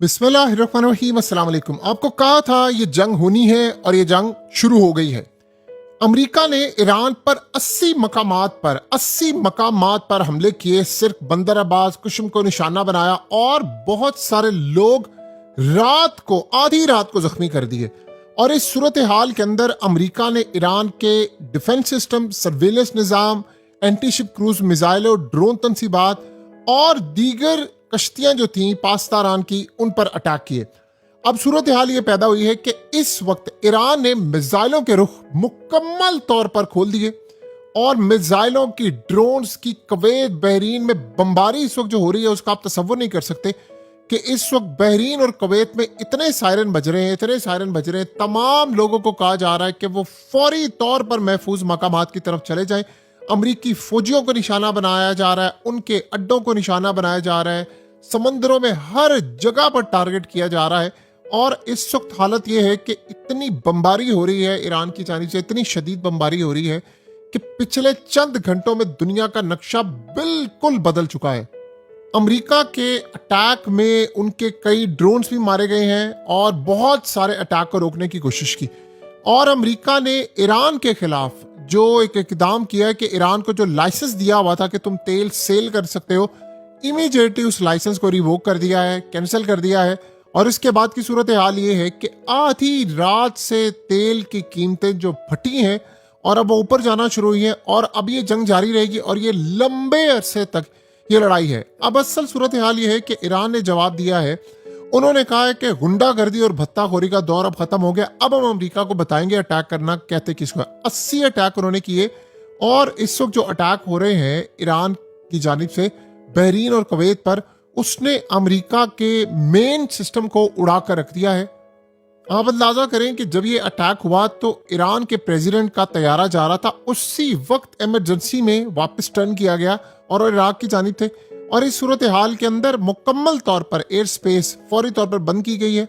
बिस्मिल्लाहिर्रहमानिर्रहीम, अस्सलाम वालेकुम। आपको कहा था ये जंग होनी है और ये जंग शुरू हो गई है। अमेरिका ने ईरान पर 80 मकामात पर हमले किए, सिर्फ बंदर अब्बास कुशम को निशाना बनाया और बहुत सारे लोग आधी रात को जख्मी कर दिए। और इस सूरत हाल के अंदर अमेरिका ने ईरान के डिफेंस सिस्टम, सर्वेलेंस निज़ाम, एंटी शिप क्रूज मिसाइलों, ड्रोन तनसीबात और दीगर कश्तियां जो थी पाकिस्तान की, उन पर अटैक किए। अब सूरत हाल ये पैदा हुई है कि इस वक्त ईरान ने मिसाइलों के रुख मुकम्मल तौर पर खोल दिए और मिसाइलों की, ड्रोन्स की कुवैत बहरीन में बमबारी इस वक्त जो हो रही है उसका आप तसव्वुर नहीं कर सकते कि इस वक्त बहरीन और कुवैत में इतने सायरन बज रहे हैं। तमाम लोगों को कहा जा रहा है कि वो फौरी तौर पर महफूज मकामात की तरफ चले जाएं। अमरीकी फौजियों को निशाना बनाया जा रहा है, उनके अड्डों को निशाना बनाया जा रहा है, समंदरों में हर जगह पर टारगेट किया जा रहा है। और इस वक्त हालत यह है कि इतनी बमबारी हो रही है ईरान की जानिब से, इतनी शदीद बमबारी हो रही है कि पिछले चंद घंटों में दुनिया का नक्शा बिल्कुल बदल चुका है। अमेरिका के अटैक में उनके कई ड्रोन्स भी मारे गए हैं और बहुत सारे अटैक को रोकने की कोशिश की। और अमेरिका ने ईरान के खिलाफ जो एक इकदाम किया है कि ईरान को जो लाइसेंस दिया हुआ था कि तुम तेल सेल कर सकते हो, इमीडिएटली उस लाइसेंस को रिवोक कर दिया है, कैंसिल कर दिया है। और इसके बाद की सूरत हाल ये है कि आधी रात से तेल की कीमतें जो फटी हैं और अब वो ऊपर जाना शुरू हुई हैं और अब ये जंग जारी रहेगी और ये लंबे अरसे तक ये लड़ाई है। अब असल सूरत हाल ये है कि ईरान ने जवाब दिया है। उन्होंने कहा है कि गुंडागर्दी और भत्ताखोरी का दौर अब खत्म हो गया, अब हम अमेरिका को बताएंगे अटैक करना कहते किसको। 80 अटैक उन्होंने किए और इस वक्त जो अटैक हो रहे हैं ईरान की जानिब से बहरीन और कुवैत पर, उसने अमेरिका के मेन सिस्टम को उड़ा कर रख दिया है। आप अंदाजा करें कि जब ये अटैक हुआ तो ईरान के प्रेसिडेंट का तैयारा जा रहा था, उसी वक्त इमरजेंसी में वापस टर्न किया गया और इराक की जानिब थे। और इस सूरत हाल के अंदर मुकम्मल तौर पर एयर स्पेस फौरी तौर पर बंद की गई है।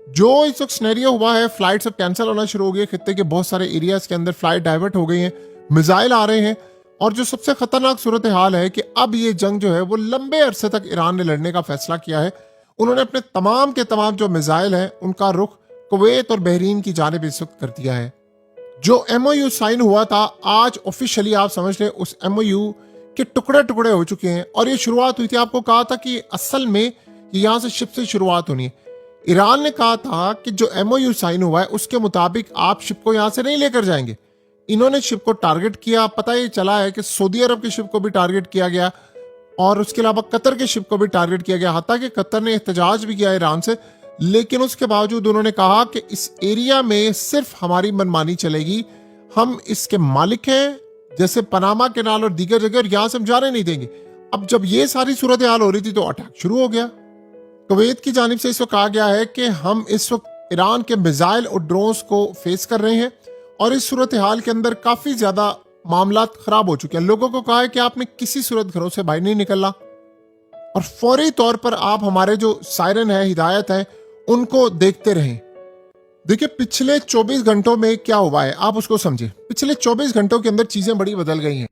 जो इस वक्त सिनेरियो हुआ है, फ्लाइट सब कैंसिल होना शुरू हो गई, खित्ते के बहुत सारे एरियाज के अंदर फ्लाइट डाइवर्ट हो गई हैं, मिसाइल आ रहे हैं। और जो सबसे खतरनाक सूरत हाल है कि अब ये जंग जो है वो लंबे अरसे तक ईरान ने लड़ने का फैसला किया है। उन्होंने अपने तमाम के तमाम जो मिसाइल हैं उनका रुख कुवैत और बहरीन की जानिब इस वक्त कर दिया है। जो MOU साइन हुआ था, आज ऑफिशियली आप समझ लें उस MOU के टुकड़े टुकड़े हो चुके हैं। और ये शुरुआत हुई थी, आपको कहा था कि असल में यहाँ से शिप से शुरुआत होनी है। ईरान ने कहा था कि जो MOU साइन हुआ है उसके मुताबिक आप शिप को यहाँ से नहीं लेकर जाएंगे। इन्होंने शिप को टारगेट किया। पता ये चला है कि सऊदी अरब के शिप को भी टारगेट किया गया और उसके अलावा कतर के शिप को भी टारगेट किया गया। हालांकि कतर ने एहतजाज भी किया ईरान से, लेकिन उसके बावजूद उन्होंने कहा कि इस एरिया में सिर्फ हमारी मनमानी चलेगी, हम इसके मालिक हैं, जैसे पनामा कैनाल और दीगर जगह, और यहां से हम जाने नहीं देंगे। अब जब ये सारी सूरत हाल हो रही थी तो अटैक शुरू हो गया। कुवैत की जानिब से इस वक्त कहा गया है कि हम इस वक्त ईरान के मिसाइल और ड्रोन्स को फेस कर रहे हैं और इस सूरत हाल के अंदर काफी ज्यादा मामला खराब हो चुके हैं। लोगों को कहा है कि आपने किसी सूरत घरों से बाहर नहीं निकलना और फौरी तौर पर आप हमारे जो सायरन है, हिदायत है, उनको देखते रहें। देखिए पिछले 24 घंटों में क्या हुआ है आप उसको समझे। पिछले 24 घंटों के अंदर चीजें बड़ी बदल गई हैं।